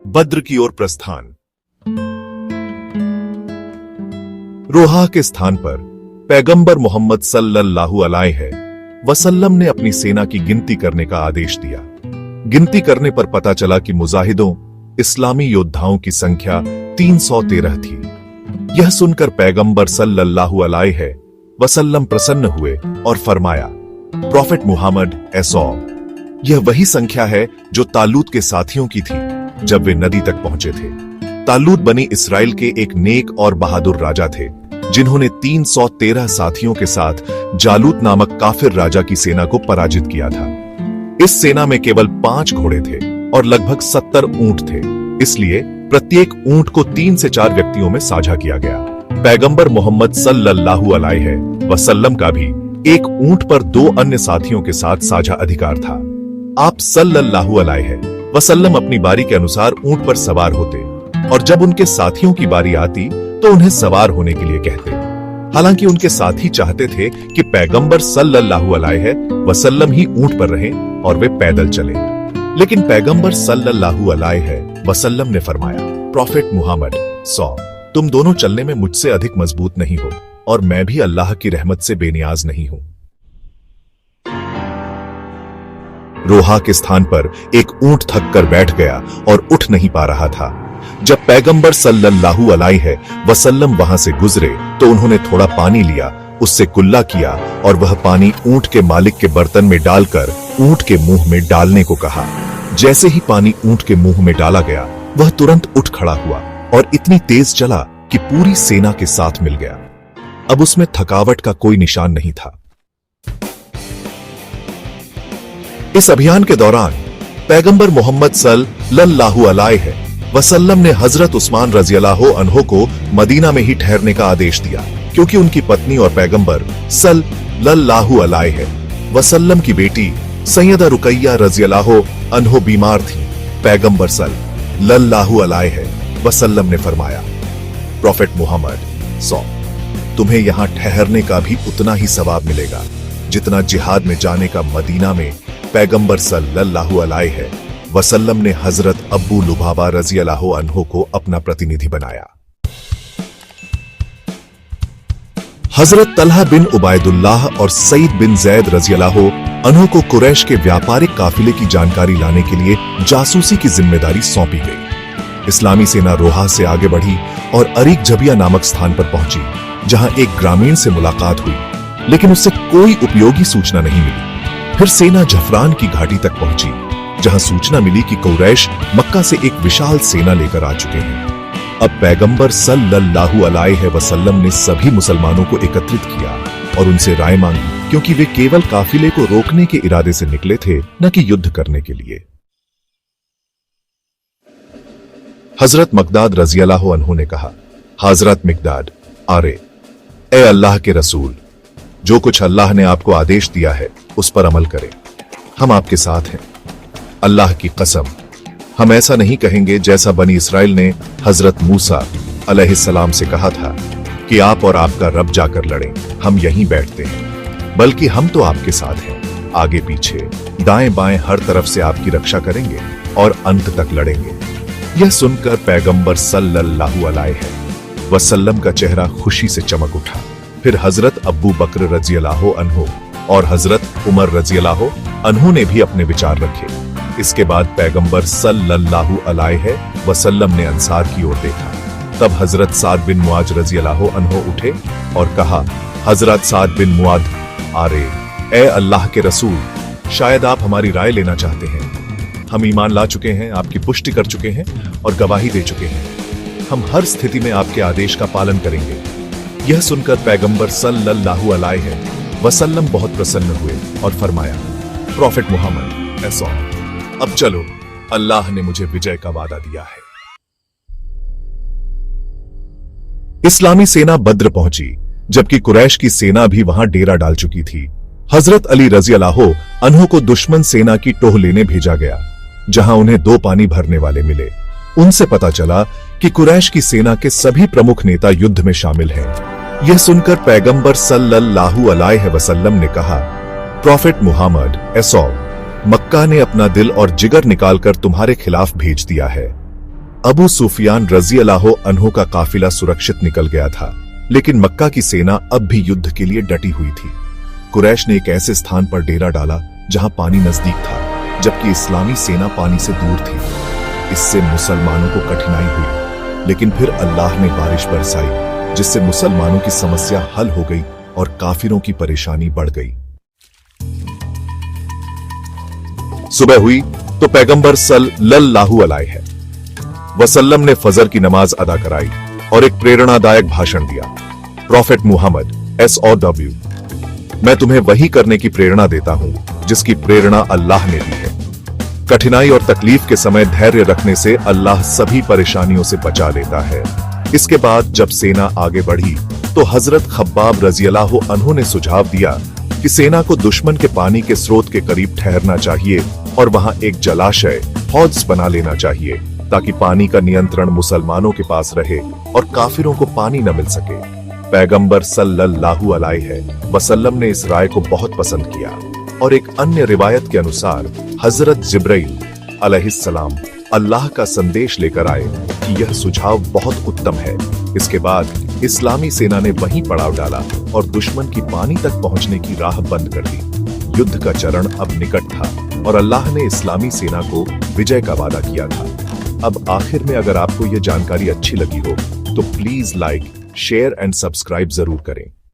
बद्र की ओर प्रस्थान। रोहा के स्थान पर पैगंबर मोहम्मद सल्लल्लाहु अलैहि वसल्लम ने अपनी सेना की गिनती करने का आदेश दिया। गिनती करने पर पता चला कि मुजाहिदों इस्लामी योद्धाओं की संख्या 313 थी। यह सुनकर पैगंबर सल्लल्लाहु अलैहि वसल्लम प्रसन्न हुए और फरमाया, प्रॉफेट मुहम्मद ऐसो, यह वही संख्या है जो तालूत के साथियों की थी जब वे नदी तक पहुंचे थे। तालूत बनी इस्राएल के एक नेक और बहादुर राजा थे जिन्होंने 313 साथियों के साथ जालूत नामक काफिर राजा की सेना को पराजित किया था। इस सेना में केवल 5 घोड़े थे और लगभग 70 ऊंट थे, इसलिए प्रत्येक ऊंट को 3 से 4 व्यक्तियों में साझा किया गया। पैगंबर मोहम्मद सल्लल्लाहु अलैहि वसल्लम का भी एक ऊंट पर 2 अन्य साथियों के साथ साझा अधिकार था। आप सल्लल्लाहु अलैहि वसल्लम अपनी बारी के अनुसार ऊंट पर सवार होते और जब उनके साथियों की बारी आती तो उन्हें सवार होने के लिए कहते। हालांकि उनके साथी चाहते थे कि पैगंबर सल्लल्लाहु अलैहि वसल्लम ही ऊंट पर रहें और वे पैदल चलें, लेकिन पैगंबर सल्लल्लाहु अलैहि वसल्लम ने फरमाया, प्रॉफेट मुहम्मद सौ, तुम दोनों चलने में मुझसे अधिक मजबूत नहीं हो और मैं भी अल्लाह की रहमत से बेनियाज नहीं हूं। रोहा के स्थान पर एक ऊंट थक कर बैठ गया और उठ नहीं पा रहा था। जब पैगंबर सल्लल्लाहु अलैहि वसल्लम वहां से गुजरे तो उन्होंने थोड़ा पानी लिया, उससे कुल्ला किया और वह पानी ऊंट के मालिक के बर्तन में डालकर ऊंट के मुंह में डालने को कहा। जैसे ही पानी ऊंट के मुंह में डाला गया, वह तुरंत उठ खड़ा हुआ और इतनी तेज चला कि पूरी सेना के साथ मिल गया। अब उसमें थकावट का कोई निशान नहीं था। इस अभियान के दौरान पैगंबर मोहम्मद सल्लल्लाहु अलैहि वसल्लम ने हजरत उस्मान रज़ियल्लाहु अन्हु को मदीना में ही ठहरने का आदेश दिया, क्योंकि उनकी पत्नी और पैगंबर सल्लल्लाहु अलैहि वसल्लम की बेटी सैयदा रुकैया रज़ियल्लाहु अन्हु बीमार थी। पैगंबर सल्लल्लाहु अलैहि वसल्लम ने फरमाया, प्रॉफेट मुहम्मद सौ, तुम्हें यहां ठहरने का भी उतना ही सवाब मिलेगा जितना जिहाद में जाने का मदीना में पैगंबर सल्लल्लाहु अलैहि वसल्लम ने हजरत अब्बू लुबाबा रज़ियल्लाहु अन्हु को अपना प्रतिनिधि बनाया। हजरत तलहा बिन उबैदुल्लाह और सईद बिन जैद रज़ियल्लाहु अन्हु को कुरैश के व्यापारिक काफिले की जानकारी लाने के लिए जासूसी की जिम्मेदारी सौंपी गई। इस्लामी सेना रोहा से आगे बढ़ी और अरीक जबिया नामक स्थान पर पहुंची, जहां एक ग्रामीण से मुलाकात हुई, लेकिन उससे कोई उपयोगी सूचना नहीं मिली। फिर सेना जफरान की घाटी तक पहुंची, जहां सूचना मिली कि कुरैश मक्का से एक विशाल सेना लेकर आ चुके हैं। अब पैगंबर सल्लल्लाहु अलैहि वसल्लम ने सभी मुसलमानों को एकत्रित किया और उनसे राय मांगी, क्योंकि वे केवल काफिले को रोकने के इरादे से निकले थे, न कि युद्ध करने के लिए। हजरत मकदाद रज़ियल्लाहु अन्हु ने कहा, हजरत मिकदाद, अरे ए अल्लाह के रसूल, जो कुछ अल्लाह ने आपको आदेश दिया है उस पर अमल करें, हम आपके साथ हैं। अल्लाह की कसम, हम ऐसा नहीं कहेंगे जैसा बनी इस्राएल ने हजरत मूसा अलैहिस्सलाम से कहा था कि आप और आपका रब जाकर लड़ें, हम यहीं बैठते हैं, बल्कि हम तो आपके साथ हैं, आगे पीछे दाएं बाएं हर तरफ से आपकी रक्षा करेंगे और अंत तक लड़ेंगे। यह सुनकर पैगंबर सल्लल्लाहु अलैहि वसल्लम का चेहरा खुशी से चमक उठा। फिर हजरत अब्बू बकर रज़ियल्लाहु अन्हु और हजरत उमर रज़ियल्लाहु अन्हु ने भी अपने विचार रखे। इसके बाद पैगंबर सल्लल्लाहु अलैहि वसल्लम ने अंसार की ओर देखा। तब हजरत साद बिन मुआज रज़ियल्लाहु अन्हु उठे और कहा, हजरत साद बिन मुआद, अरे ए अल्लाह के रसूल, शायद आप हमारी राय लेना चाहते हैं। हम ईमान ला चुके हैं, आपकी पुष्टि कर चुके हैं और गवाही दे चुके हैं। हम हर स्थिति में आपके आदेश का पालन करेंगे। यह सुनकर पैगंबर सल्लल्लाहु अलैहि वसल्लम बहुत प्रसन्न हुए और फरमाया, प्रॉफेट मुहम्मद ऐसा, अब चलो, अल्लाह ने मुझे विजय का वादा दिया है। इस्लामी सेना बद्र पहुंची, जबकि कुरैश की सेना भी वहां डेरा डाल चुकी थी। हजरत अली रज़ियल्लाहु अन्हु को दुश्मन सेना की टोह लेने भेजा गया, जहां उन्हें 2 पानी भरने वाले मिले। उनसे पता चला कि कुरैश की सेना के सभी प्रमुख नेता युद्ध में शामिल हैं। यह सुनकर पैगंबर सल्लल्लाहु अलैहि वसल्लम ने कहा, प्रॉफेट मुहम्मद ऐसो, मक्का ने अपना दिल और जिगर निकालकर तुम्हारे खिलाफ भेज दिया है। अबू सुफियान रजी अल्लाह अन्हु का काफिला सुरक्षित निकल गया था, लेकिन मक्का की सेना अब भी युद्ध के लिए डटी हुई थी। कुरैश ने एक ऐसे स्थान पर डेरा डाला जहां पानी नजदीक था, जबकि इस्लामी सेना पानी से दूर थी। इससे मुसलमानों को कठिनाई हुई, लेकिन फिर अल्लाह ने बारिश बरसाई, जिससे मुसलमानों की समस्या हल हो गई और काफिरों की परेशानी बढ़ गई। सुबह हुई तो पैगंबर सल्लल्लाहु अलैहि वसल्लम ने फजर की नमाज अदा कराई और एक प्रेरणादायक भाषण दिया। प्रॉफेट मुहम्मद SOW, मैं तुम्हें वही करने की प्रेरणा देता हूं जिसकी प्रेरणा अल्लाह ने दी है। कठिनाई और तकलीफ के समय धैर्य रखने से अल्लाह सभी परेशानियों से बचा लेता है। इसके बाद जब सेना आगे बढ़ी तो हजरत खब्बाब रजी अल्लाह अन्हु ने सुझाव दिया कि सेना को दुश्मन के पानी के स्रोत के करीब ठहरना चाहिए और वहां एक जलाशय हौज बना लेना चाहिए, ताकि पानी का नियंत्रण मुसलमानों के पास रहे और काफिरों को पानी न मिल सके। पैगंबर सल्लल्लाहु अलैहि वसल्लम ने इस राय को बहुत पसंद किया और एक अन्य रिवायत के अनुसार हजरत जिब्राइल अलैहिस्सलाम अल्लाह का संदेश लेकर आए कि यह सुझाव बहुत उत्तम है। इसके बाद इस्लामी सेना ने वहीं पड़ाव डाला और दुश्मन की पानी तक पहुंचने की राह बंद कर दी। युद्ध का चरण अब निकट था और अल्लाह ने इस्लामी सेना को विजय का वादा किया था। अब आखिर में अगर आपको यह जानकारी अच्छी लगी हो तो please like, share and subscribe जरूर करें।